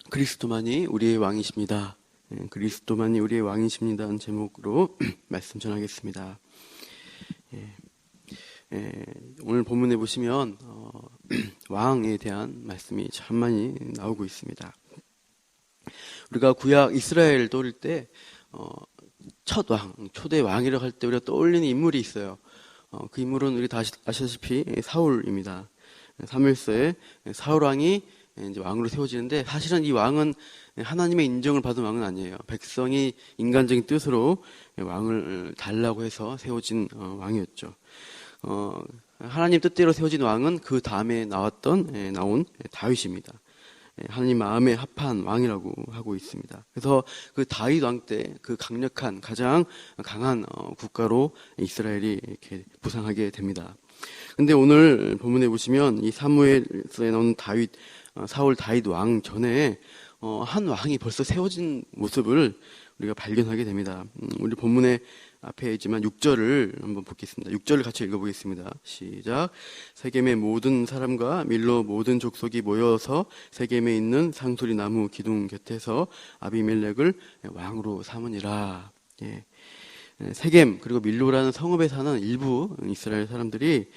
그리스도만이 우리의 왕이십니다. 그리스도만이 우리의 왕이십니다는 제목으로 말씀 전하겠습니다. 오늘 본문에 보시면 왕에 대한 말씀이 참 많이 나오고 있습니다. 우리가 구약 이스라엘 떠올 때 첫 왕, 초대 왕이라고 할 때 우리가 떠올리는 인물이 있어요. 그 인물은 우리 다 아시다시피 사울입니다. 사무엘서에 사울 왕이 이제 왕으로 세워지는데, 사실은 이 왕은 하나님의 인정을 받은 왕은 아니에요. 백성이 인간적인 뜻으로 왕을 달라고 해서 세워진 왕이었죠. 하나님 뜻대로 세워진 왕은 그 다음에 나온 다윗입니다. 하나님 마음에 합한 왕이라고 하고 있습니다. 그래서 그 다윗 왕 때 그 강력한, 가장 강한 국가로 이스라엘이 이렇게 부상하게 됩니다. 근데 오늘 본문에 보시면 이 사무엘서에 나오는 사울 다윗 왕 전에 한 왕이 벌써 세워진 모습을 우리가 발견하게 됩니다. 우리 본문에 앞에 있지만 6절을 한번 보겠습니다. 6절을 같이 읽어보겠습니다. 시작. 세겜의 모든 사람과 밀로 모든 족속이 모여서 세겜에 있는 상수리 나무 기둥 곁에서 아비멜렉을 왕으로 삼으니라. 세겜 그리고 밀로라는 성읍에 사는 일부 이스라엘 사람들이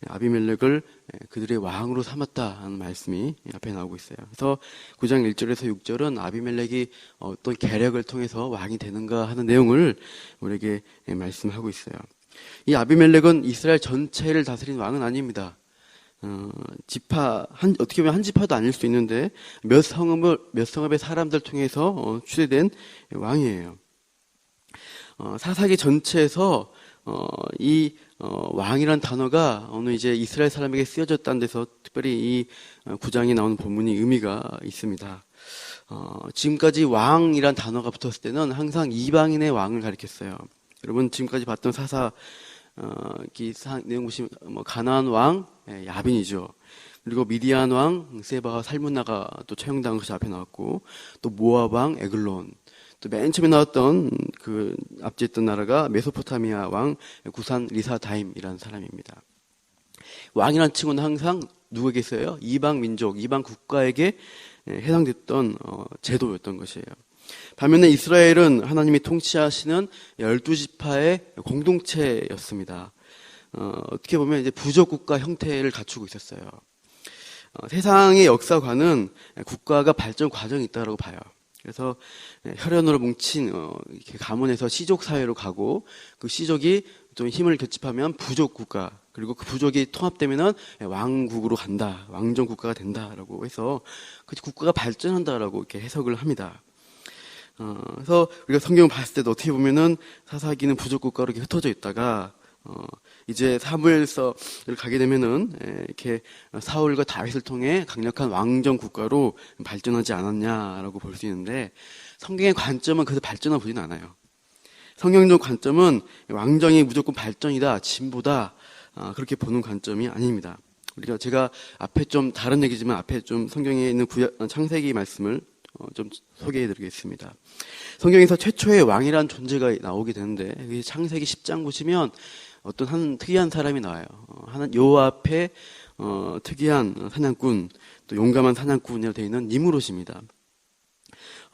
아비멜렉을 그들의 왕으로 삼았다는 말씀이 앞에 나오고 있어요. 그래서 9장 1절에서 6절은 아비멜렉이 어떤 계략을 통해서 왕이 되는가 하는 내용을 우리에게 말씀하고 있어요. 이 아비멜렉은 이스라엘 전체를 다스린 왕은 아닙니다. 어떻게 보면 한 지파도 아닐 수 있는데 몇 성읍의 사람들 통해서 추대된 왕이에요. 사사기 전체에서 이 왕이란 단어가 어느 이제 이스라엘 사람에게 쓰여졌다는 데서 특별히 이 9장에 나오는 본문이 의미가 있습니다. 지금까지 왕이란 단어가 붙었을 때는 항상 이방인의 왕을 가리켰어요. 여러분 지금까지 봤던 내용 보시면 가나안 왕 야빈이죠. 그리고 미디안 왕 세바와 살문나가 또 처형당한 것이 앞에 나왔고, 또 모압 왕 에글론, 또 맨 처음에 나왔던 그 앞에 있던 나라가 메소포타미아 왕 구산 리사다임이라는 사람입니다. 왕이라는 칭호는 항상 누구에게 있어요? 이방 민족, 이방 국가에게 해당됐던 제도였던 것이에요. 반면에 이스라엘은 하나님이 통치하시는 12지파의 공동체였습니다. 어떻게 보면 이제 부족 국가 형태를 갖추고 있었어요. 세상의 역사관은 국가가 발전 과정이 있다고 봐요. 그래서 혈연으로 뭉친 이렇게 가문에서 시족 사회로 가고, 그 시족이 좀 힘을 결집하면 부족 국가, 그리고 그 부족이 통합되면은 왕국으로 간다, 왕정 국가가 된다라고 해서 그 국가가 발전한다라고 이렇게 해석을 합니다. 그래서 우리가 성경을 봤을 때도 어떻게 보면은 사사기는 부족 국가로 이렇게 흩어져 있다가 이제 사무엘서를 가게 되면은 이렇게 사울과 다윗을 통해 강력한 왕정 국가로 발전하지 않았냐라고 볼 수 있는데, 성경의 관점은 그래서 발전을 보지는 않아요. 성경적 관점은 왕정이 무조건 발전이다, 진보다, 그렇게 보는 관점이 아닙니다. 제가 앞에 좀 다른 얘기지만 앞에 좀 성경에 있는 창세기 말씀을 좀 소개해 드리겠습니다. 성경에서 최초의 왕이라는 존재가 나오게 되는데, 창세기 10장 보시면 어떤 한 특이한 사람이 나와요. 여호와 앞에 특이한 사냥꾼, 또 용감한 사냥꾼이라고 되어 있는 니므롯입니다.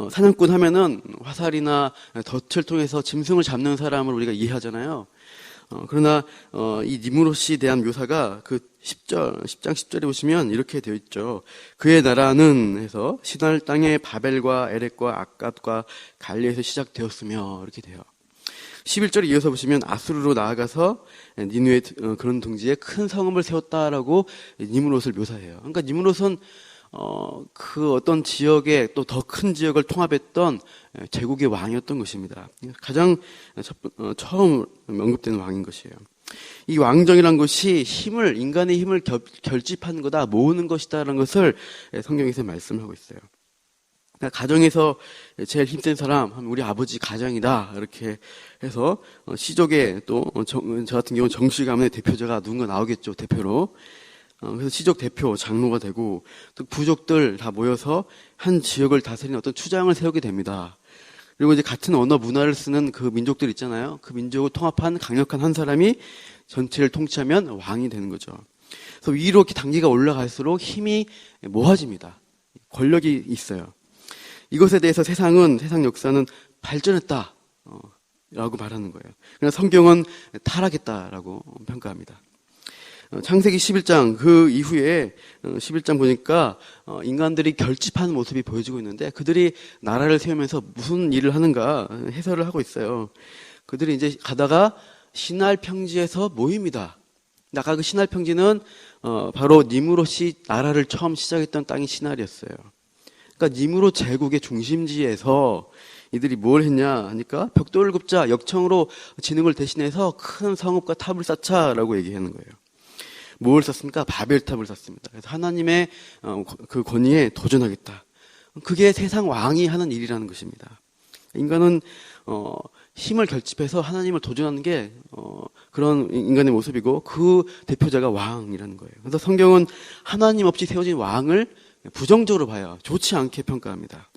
사냥꾼 하면은 화살이나 덫을 통해서 짐승을 잡는 사람을 우리가 이해하잖아요. 그러나 이 니므롯에 대한 묘사가 그 10장 10절에 보시면 이렇게 되어 있죠. 그의 나라는 해서 시날 땅의 바벨과 에렉과 아갓과 갈레에서 시작되었으며, 이렇게 돼요. 11절에 이어서 보시면 아수르로 나아가서 니누의 그런 둥지에 큰 성읍을 세웠다라고 니므롯을 묘사해요. 그러니까 니므롯은 그 어떤 지역에 또 더 큰 지역을 통합했던 제국의 왕이었던 것입니다. 가장 처음 언급되는 왕인 것이에요. 이 왕정이란 것이 인간의 힘을 결집하는 거다, 모으는 것이다라는 것을 성경에서 말씀하고 있어요. 가정에서 제일 힘센 사람 하면 우리 아버지 가장이다, 이렇게 해서 시족에 또 저 같은 경우는 정씨 가문의 대표자가 누군가 나오겠죠, 대표로. 그래서 시족 대표, 장로가 되고, 또 부족들 다 모여서 한 지역을 다스리는 어떤 추장을 세우게 됩니다. 그리고 이제 같은 언어 문화를 쓰는 그 민족들 있잖아요. 그 민족을 통합한 강력한 한 사람이 전체를 통치하면 왕이 되는 거죠. 그래서 위로 이렇게 단계가 올라갈수록 힘이 모아집니다. 권력이 있어요. 이것에 대해서 세상 역사는 발전했다 라고 말하는 거예요. 그러나 성경은 타락했다라고 평가합니다. 창세기 11장 그 이후에 11장 보니까 인간들이 결집하는 모습이 보여지고 있는데, 그들이 나라를 세우면서 무슨 일을 하는가 해설을 하고 있어요. 그들이 이제 가다가 시날 평지에서 모입니다. 아까 그 시날 평지는 바로 니므롯이 나라를 처음 시작했던 땅이 시날이었어요. 그러니까 니므롯 제국의 중심지에서 이들이 뭘 했냐 하니까 벽돌을 굽자, 역청으로 진흥을 대신해서 큰 성읍과 탑을 쌓자라고 얘기하는 거예요. 뭘 쌓습니까? 바벨탑을 쌓습니다. 그래서 하나님의 그 권위에 도전하겠다. 그게 세상 왕이 하는 일이라는 것입니다. 인간은 힘을 결집해서 하나님을 도전하는 게 그런 인간의 모습이고, 그 대표자가 왕이라는 거예요. 그래서 성경은 하나님 없이 세워진 왕을 부정적으로 봐요. 좋지 않게 평가합니다.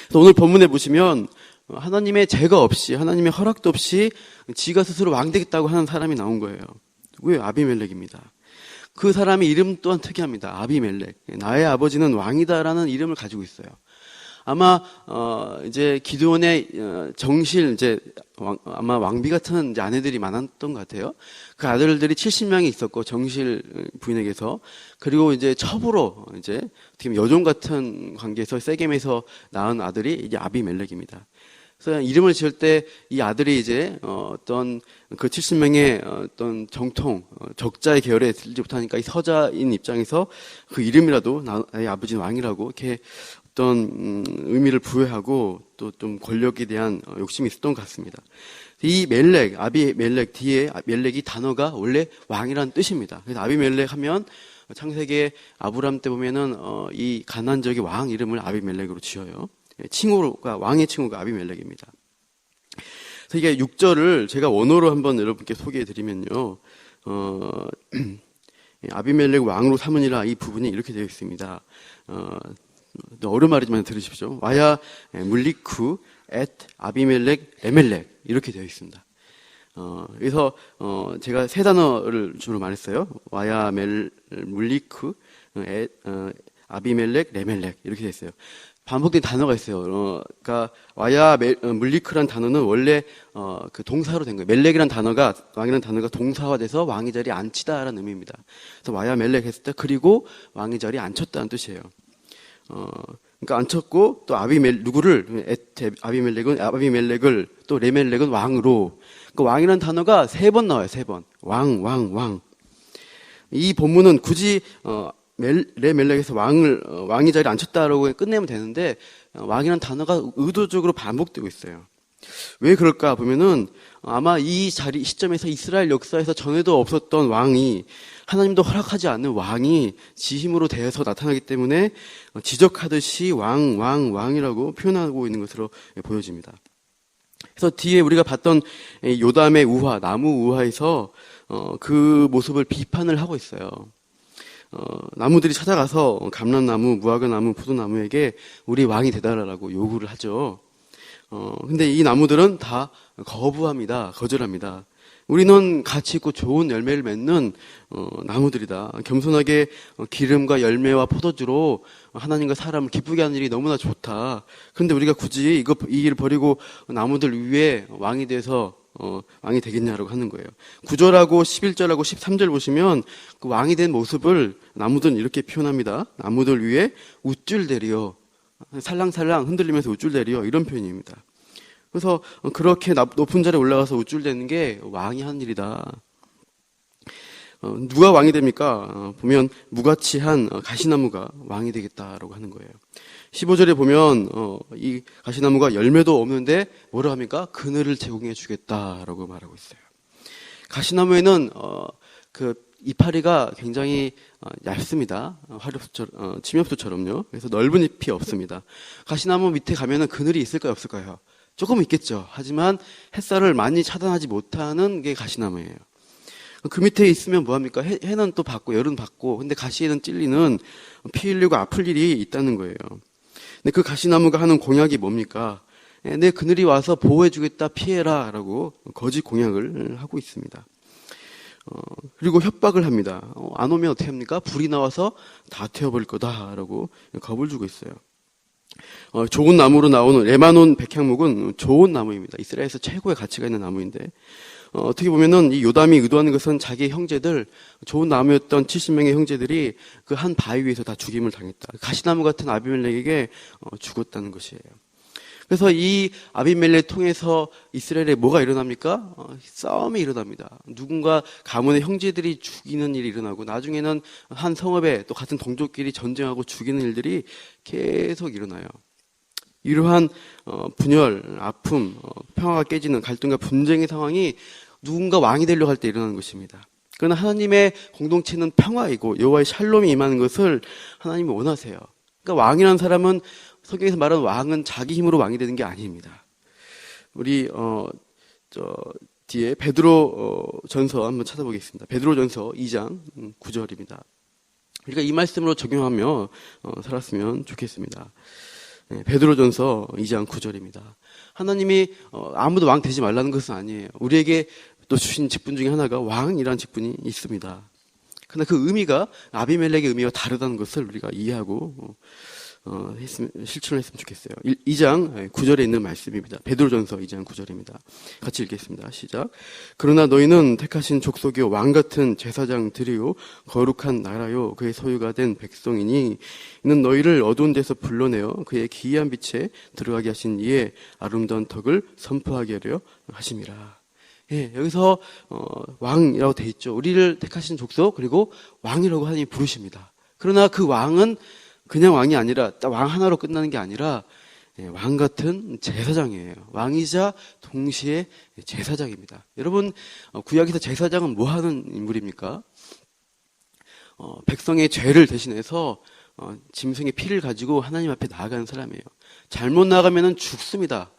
그래서 오늘 본문에 보시면 하나님의 제거 없이, 하나님의 허락도 없이 지가 스스로 왕 되겠다고 하는 사람이 나온 거예요. 왜? 아비멜렉입니다. 그 사람의 이름 또한 특이합니다. 아비멜렉. 나의 아버지는 왕이다라는 이름을 가지고 있어요. 아마 이제 기드온의 정실, 이제 아마 왕비 같은 이제 아내들이 많았던 것 같아요. 그 아들들이 70명이 있었고, 정실 부인에게서. 그리고 이제 첩으로 이제 어떻게 보면 여종 같은 관계에서 세겜에서 낳은 아들이 이게 아비멜렉입니다. 그래서 이름을 지을 때 이 아들이 이제 어떤 그 70명의 어떤 정통 적자의 계열에 들지 못하니까 이 서자인 입장에서 그 이름이라도 나의 아버지는 왕이라고 이렇게 어떤 의미를 부여하고 또 좀 권력에 대한 욕심이 있었던 것 같습니다. 이 멜렉, 아비멜렉 뒤에 멜렉이 단어가 원래 왕이라는 뜻입니다. 그래서 아비멜렉 하면 창세기에 아브람 때 보면은 이 가나안 지역의 왕 이름을 아비멜렉으로 지어요. 칭호가, 왕의 칭호가 아비멜렉입니다. 그래서 이게 6절을 제가 원어로 한번 여러분께 소개해 드리면요. 아비멜렉 왕으로 삼으니라, 이 부분이 이렇게 되어 있습니다. 어려운 말이지만 들으십시오. 와야 물리쿠 앳 아비멜렉 레멜렉, 이렇게 되어 있습니다. 그래서 제가 세 단어를 주로 말했어요. 와야 물리쿠 앳 아비멜렉 레멜렉, 이렇게 되어 있어요. 반복된 단어가 있어요. 그러니까 와야 물리크란 단어는 원래 그 동사로 된 거예요. 멜렉이란 단어가, 왕이라는 단어가 동사화돼서 왕의 자리에 앉히다라는 의미입니다. 그래서 와야 멜렉 했을 때 그리고 왕의 자리에 앉혔다는 뜻이에요. 그러니까 앉혔고, 또 누구를 아비멜렉을 또 레멜렉은 왕으로. 그 왕이라는 단어가 3번 나와요. 3번. 왕. 이 본문은 굳이 레멜렉에서 왕의 자리에 앉혔다라고 끝내면 되는데, 왕이라는 단어가 의도적으로 반복되고 있어요. 왜 그럴까 보면은 아마 이 시점에서 이스라엘 역사에서 전에도 없었던 왕이, 하나님도 허락하지 않는 왕이 지힘으로 대해서 나타나기 때문에 지적하듯이 왕이라고 표현하고 있는 것으로 보여집니다. 그래서 뒤에 우리가 봤던 요담의 우화, 나무 우화에서 그 모습을 비판을 하고 있어요. 나무들이 찾아가서 감람나무, 무화과나무, 포도나무에게 우리 왕이 되달라고 요구를 하죠. 근데 이 나무들은 다 거부합니다. 거절합니다. 우리는 가치 있고 좋은 열매를 맺는 나무들이다. 겸손하게 기름과 열매와 포도주로 하나님과 사람을 기쁘게 하는 일이 너무나 좋다. 그런데 우리가 굳이 이 일을 버리고 나무들 위에 왕이 돼서 왕이 되겠냐라고 하는 거예요. 9절하고 11절하고 13절 보시면 그 왕이 된 모습을 나무들은 이렇게 표현합니다. 나무들 위에 우쭐대리어, 살랑살랑 흔들리면서 우쭐대리어, 이런 표현입니다. 그래서 그렇게 높은 자리에 올라가서 우쭐대는 게 왕이 하는 일이다. 누가 왕이 됩니까? 보면 무가치한 가시나무가 왕이 되겠다라고 하는 거예요. 15절에 보면 이 가시나무가 열매도 없는데 뭐라 합니까? 그늘을 제공해 주겠다라고 말하고 있어요. 가시나무에는 그 이파리가 굉장히 얇습니다. 침엽수처럼요. 그래서 넓은 잎이 없습니다. 가시나무 밑에 가면은 그늘이 있을까요, 없을까요? 조금 있겠죠. 하지만 햇살을 많이 차단하지 못하는 게 가시나무예요. 그 밑에 있으면 뭐합니까? 해는 또 받고 열은 받고, 근데 가시에는 찔리는, 피 흘리고 아플 일이 있다는 거예요. 근데 그 가시나무가 하는 공약이 뭡니까? 내 그늘이 와서 보호해주겠다, 피해라 라고 거짓 공약을 하고 있습니다. 그리고 협박을 합니다. 안 오면 어떻게 합니까? 불이 나와서 다 태워버릴 거다 라고 겁을 주고 있어요. 좋은 나무로 나오는 레바논 백향목은 좋은 나무입니다. 이스라엘에서 최고의 가치가 있는 나무인데, 어떻게 보면은 이 요담이 의도하는 것은 자기 형제들, 좋은 나무였던 70명의 형제들이 그 한 바위 위에서 다 죽임을 당했다. 가시나무 같은 아비멜렉에게 죽었다는 것이에요. 그래서 이 아비멜렉 통해서 이스라엘에 뭐가 일어납니까? 싸움이 일어납니다. 누군가 가문의 형제들이 죽이는 일이 일어나고, 나중에는 한 성읍에 또 같은 동족끼리 전쟁하고 죽이는 일들이 계속 일어나요. 이러한 분열, 아픔, 평화가 깨지는 갈등과 분쟁의 상황이 누군가 왕이 되려고 할 때 일어나는 것입니다. 그러나 하나님의 공동체는 평화이고 여호와의 샬롬이 임하는 것을 하나님이 원하세요. 그러니까 왕이라는 사람은, 성경에서 말하는 왕은 자기 힘으로 왕이 되는 게 아닙니다. 우리 뒤에 베드로 전서 한번 찾아보겠습니다. 베드로 전서 2장 9절입니다. 우리가 이 말씀으로 적용하며 살았으면 좋겠습니다. 베드로 전서 2장 9절입니다. 하나님이 아무도 왕 되지 말라는 것은 아니에요. 우리에게 또 주신 직분 중에 하나가 왕이라는 직분이 있습니다. 그러나 그 의미가 아비멜렉의 의미와 다르다는 것을 우리가 이해하고 실천을 했으면 좋겠어요. 2장 9절에 있는 말씀입니다. 베드로전서 2장 9절입니다. 같이 읽겠습니다. 시작. 그러나 너희는 택하신 족속이요 왕같은 제사장들이요 거룩한 나라요 그의 소유가 된 백성이니 이는 너희를 어두운 데서 불러내어 그의 기이한 빛에 들어가게 하신 이의 아름다운 덕을 선포하게 하려 하심이라. 예, 여기서 왕이라고 돼 있죠. 우리를 택하신 족속, 그리고 왕이라고 하나님이 부르십니다. 그러나 그 왕은 그냥 왕이 아니라 딱 왕 하나로 끝나는 게 아니라 왕 같은 제사장이에요. 왕이자 동시에 제사장입니다. 여러분, 구약에서 제사장은 뭐 하는 인물입니까? 백성의 죄를 대신해서 짐승의 피를 가지고 하나님 앞에 나아가는 사람이에요. 잘못 나가면은 죽습니다.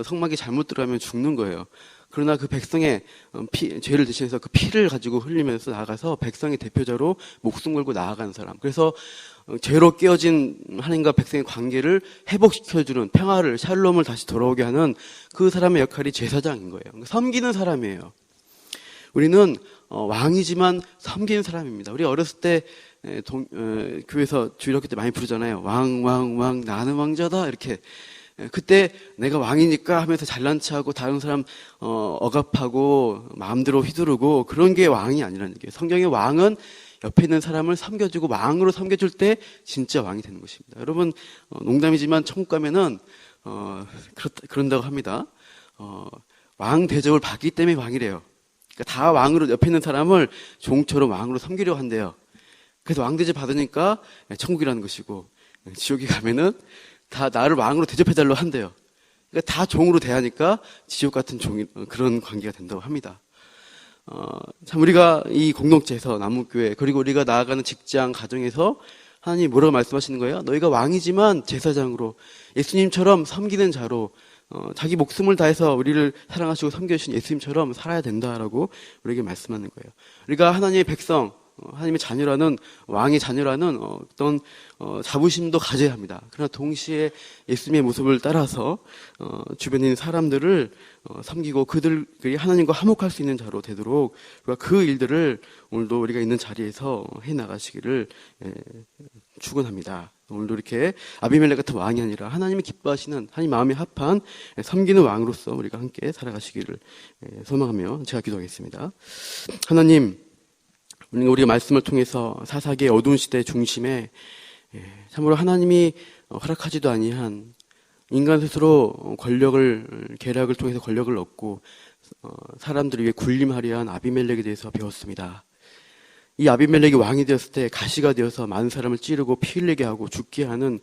성막에 잘못 들어가면 죽는 거예요. 그러나 그 백성의 죄를 대신해서 그 피를 가지고 흘리면서 나아가서 백성의 대표자로 목숨 걸고 나아가는 사람. 그래서 죄로 깨어진 하나님과 백성의 관계를 회복시켜주는, 평화를, 샬롬을 다시 돌아오게 하는 그 사람의 역할이 제사장인 거예요. 섬기는 사람이에요. 우리는 왕이지만 섬기는 사람입니다. 우리 어렸을 때 교회에서 주일학교 때 많이 부르잖아요. 왕 나는 왕자다 이렇게. 그때 내가 왕이니까 하면서 잘난 체하고 다른 사람 억압하고 마음대로 휘두르고 그런 게 왕이 아니라는 얘기예요. 성경의 왕은 옆에 있는 사람을 섬겨주고 왕으로 섬겨줄 때 진짜 왕이 되는 것입니다. 여러분, 농담이지만 천국 가면은 그런다고 합니다. 왕 대접을 받기 때문에 왕이래요. 그러니까 다 왕으로, 옆에 있는 사람을 종처럼 왕으로 섬기려고 한대요. 그래서 왕 대접 받으니까 천국이라는 것이고, 지옥에 가면은 다 나를 왕으로 대접해달라고 한대요. 그러니까 다 종으로 대하니까 지옥 같은 그런 관계가 된다고 합니다. 참 우리가 이 공동체에서, 남문교회, 그리고 우리가 나아가는 직장, 가정에서 하나님이 뭐라고 말씀하시는 거예요? 너희가 왕이지만 제사장으로, 예수님처럼 섬기는 자로, 자기 목숨을 다해서 우리를 사랑하시고 섬겨주신 예수님처럼 살아야 된다라고 우리에게 말씀하는 거예요. 우리가 하나님의 백성, 하나님의 자녀라는, 왕의 자녀라는 어떤 자부심도 가져야 합니다. 그러나 동시에 예수님의 모습을 따라서 주변에 있는 사람들을 섬기고 그들이 하나님과 화목할 수 있는 자로 되도록 우리가 그 일들을 오늘도 우리가 있는 자리에서 해나가시기를 축원합니다. 오늘도 이렇게 아비멜렉 같은 왕이 아니라 하나님이 기뻐하시는, 하나님 마음에 합한 섬기는 왕으로서 우리가 함께 살아가시기를 소망하며 제가 기도하겠습니다. 하나님, 우리가 말씀을 통해서 사사기의 어두운 시대의 중심에 참으로 하나님이 허락하지도 아니한 인간 스스로 계략을 통해서 권력을 얻고 사람들을 위해 군림하려 한 아비멜렉에 대해서 배웠습니다. 이 아비멜렉이 왕이 되었을 때 가시가 되어서 많은 사람을 찌르고 피 흘리게 하고 죽게 하는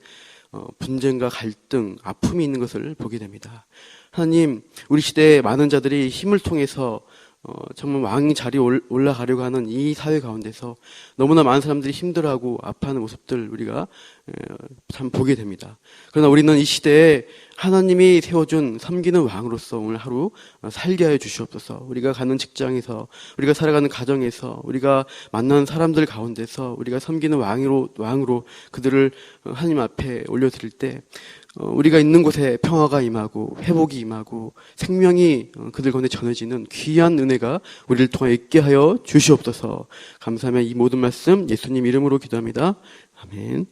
분쟁과 갈등, 아픔이 있는 것을 보게 됩니다. 하나님, 우리 시대의 많은 자들이 힘을 통해서 정말 왕이 자리에 올라가려고 하는 이 사회 가운데서 너무나 많은 사람들이 힘들어하고 아파하는 모습들 우리가 참 보게 됩니다. 그러나 우리는 이 시대에 하나님이 세워준 섬기는 왕으로서 오늘 하루 살게 하여 주시옵소서. 우리가 가는 직장에서, 우리가 살아가는 가정에서, 우리가 만나는 사람들 가운데서 우리가 섬기는 왕으로 그들을 하나님 앞에 올려드릴 때 우리가 있는 곳에 평화가 임하고 회복이 임하고 생명이 그들 가운데 전해지는 귀한 은혜가 우리를 통해 있게 하여 주시옵소서. 감사하며 이 모든 말씀 예수님 이름으로 기도합니다. 아멘.